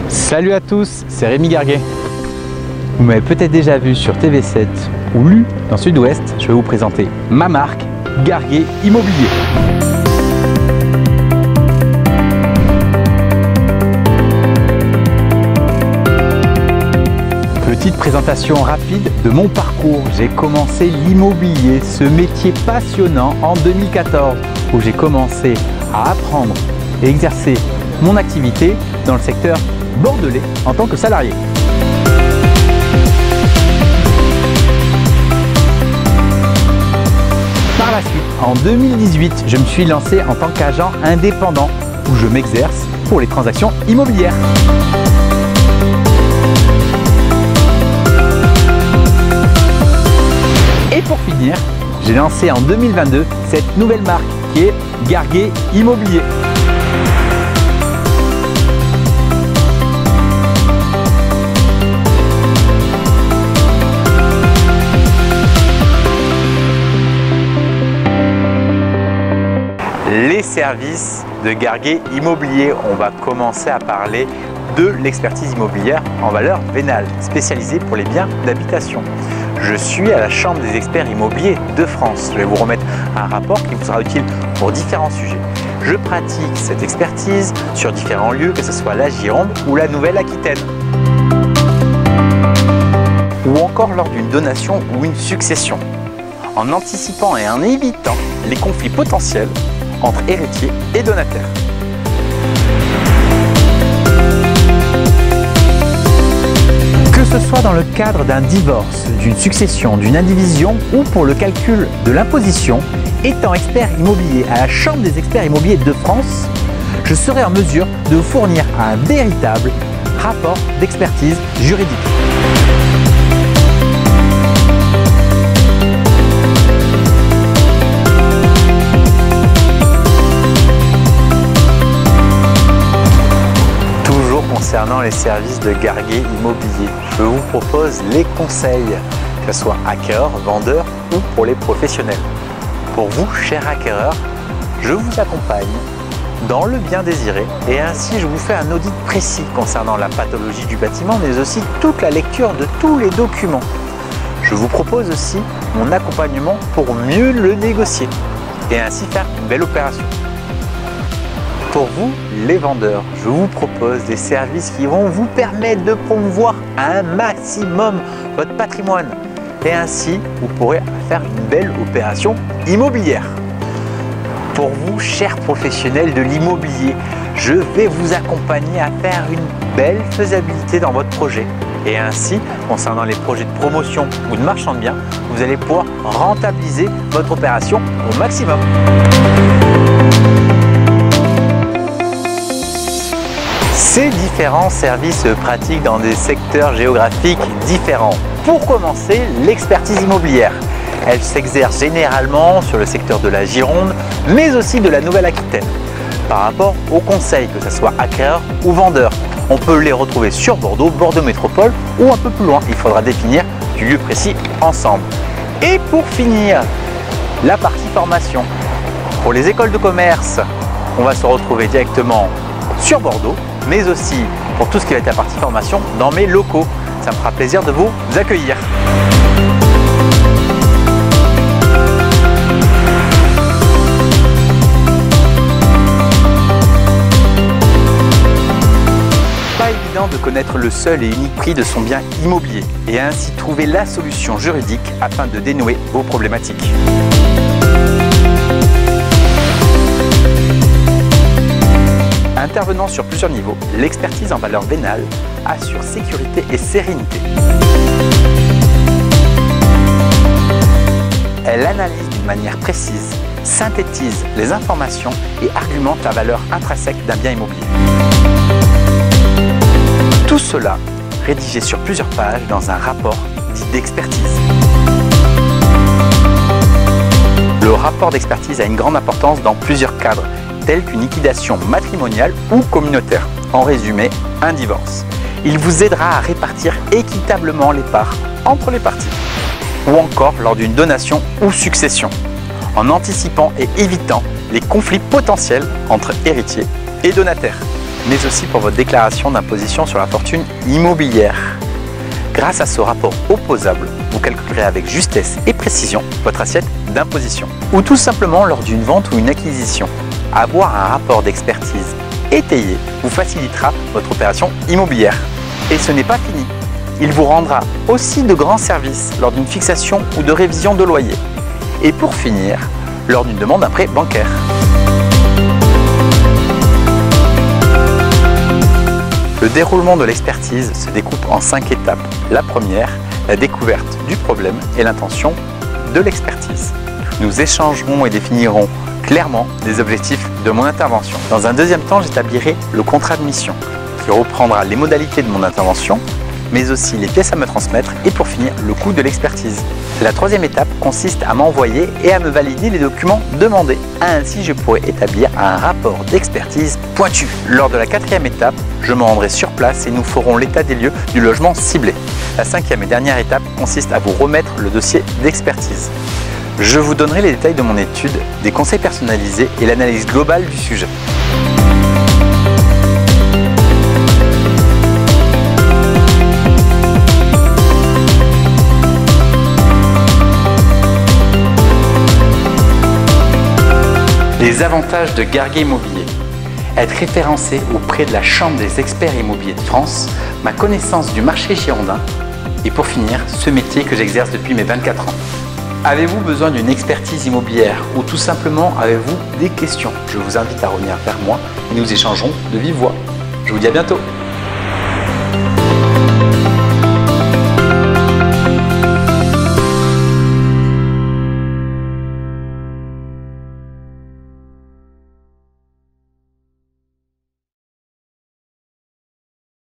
Salut à tous, c'est Rémi Garguet. Vous m'avez peut-être déjà vu sur TV7 ou lu dans Sud-Ouest, je vais vous présenter ma marque, Garguet Immobilier. Petite présentation rapide de mon parcours. J'ai commencé l'immobilier, ce métier passionnant en 2014 où j'ai commencé à apprendre et exercer mon activité dans le secteur bordelais en tant que salarié. Par la suite, en 2018, je me suis lancé en tant qu'agent indépendant où je m'exerce pour les transactions immobilières. Et pour finir, j'ai lancé en 2022 cette nouvelle marque qui est Garguet Immobilier. Les services de Garguet Immobilier, on va commencer à parler de l'expertise immobilière en valeur vénale, spécialisée pour les biens d'habitation. Je suis à la Chambre des experts immobiliers de France. Je vais vous remettre un rapport qui vous sera utile pour différents sujets. Je pratique cette expertise sur différents lieux, que ce soit la Gironde ou la Nouvelle-Aquitaine, ou encore lors d'une donation ou une succession, en anticipant et en évitant les conflits potentiels entre héritiers et donataires. Que ce soit dans le cadre d'un divorce, d'une succession, d'une indivision ou pour le calcul de l'imposition, étant expert immobilier à la Chambre des experts immobiliers de France, je serai en mesure de vous fournir un véritable rapport d'expertise juridique. Concernant les services de Garguet Immobilier, je vous propose les conseils, que ce soit acquéreurs, vendeurs ou pour les professionnels. Pour vous, chers acquéreurs, je vous accompagne dans le bien désiré et ainsi je vous fais un audit précis concernant la pathologie du bâtiment, mais aussi toute la lecture de tous les documents. Je vous propose aussi mon accompagnement pour mieux le négocier et ainsi faire une belle opération. Pour vous, les vendeurs, je vous propose des services qui vont vous permettre de promouvoir un maximum votre patrimoine. Et ainsi, vous pourrez faire une belle opération immobilière. Pour vous, chers professionnels de l'immobilier, je vais vous accompagner à faire une belle faisabilité dans votre projet. Et ainsi, concernant les projets de promotion ou de marchand de biens, vous allez pouvoir rentabiliser votre opération au maximum. Ces différents services se pratiquent dans des secteurs géographiques différents. Pour commencer, l'expertise immobilière. Elle s'exerce généralement sur le secteur de la Gironde, mais aussi de la Nouvelle-Aquitaine. Par rapport aux conseils, que ce soit acquéreurs ou vendeurs, on peut les retrouver sur Bordeaux, Bordeaux Métropole ou un peu plus loin. Il faudra définir du lieu précis ensemble. Et pour finir, la partie formation. Pour les écoles de commerce, on va se retrouver directement sur Bordeaux, mais aussi pour tout ce qui va être la partie formation dans mes locaux. Ça me fera plaisir de vous accueillir. Pas évident de connaître le seul et unique prix de son bien immobilier et ainsi trouver la solution juridique afin de dénouer vos problématiques. Intervenant sur plusieurs niveaux, l'expertise en valeur vénale assure sécurité et sérénité. Elle analyse d'une manière précise, synthétise les informations et argumente la valeur intrinsèque d'un bien immobilier. Tout cela rédigé sur plusieurs pages dans un rapport dit d'expertise. Le rapport d'expertise a une grande importance dans plusieurs cadres, tels qu'une liquidation matrimoniale ou communautaire, en résumé, un divorce. Il vous aidera à répartir équitablement les parts entre les parties, ou encore lors d'une donation ou succession, en anticipant et évitant les conflits potentiels entre héritiers et donataires. mais aussi pour votre déclaration d'imposition sur la fortune immobilière. Grâce à ce rapport opposable, vous calculerez avec justesse et précision votre assiette d'imposition. Ou tout simplement lors d'une vente ou une acquisition. Avoir un rapport d'expertise étayé vous facilitera votre opération immobilière. Et ce n'est pas fini. Il vous rendra aussi de grands services lors d'une fixation ou de révision de loyer. Et pour finir, lors d'une demande d'un prêt bancaire. Le déroulement de l'expertise se découpe en 5 étapes. La première, la découverte du problème et l'intention de l'expertise. Nous échangerons et définirons clairement les objectifs de mon intervention. Dans un deuxième temps, j'établirai le contrat de mission qui reprendra les modalités de mon intervention, mais aussi les pièces à me transmettre et pour finir, le coût de l'expertise. La troisième étape consiste à m'envoyer et à me valider les documents demandés. Ainsi, je pourrai établir un rapport d'expertise pointu. Lors de la quatrième étape, je me rendrai sur place et nous ferons l'état des lieux du logement ciblé. La cinquième et dernière étape consiste à vous remettre le dossier d'expertise. Je vous donnerai les détails de mon étude, des conseils personnalisés et l'analyse globale du sujet. Les avantages de Garguet Immobilier. Être référencé auprès de la Chambre des experts immobiliers de France, ma connaissance du marché girondin et pour finir, ce métier que j'exerce depuis mes 24 ans. Avez-vous besoin d'une expertise immobilière ou tout simplement avez-vous des questions? Je vous invite à revenir vers moi et nous échangerons de vive voix. Je vous dis à bientôt.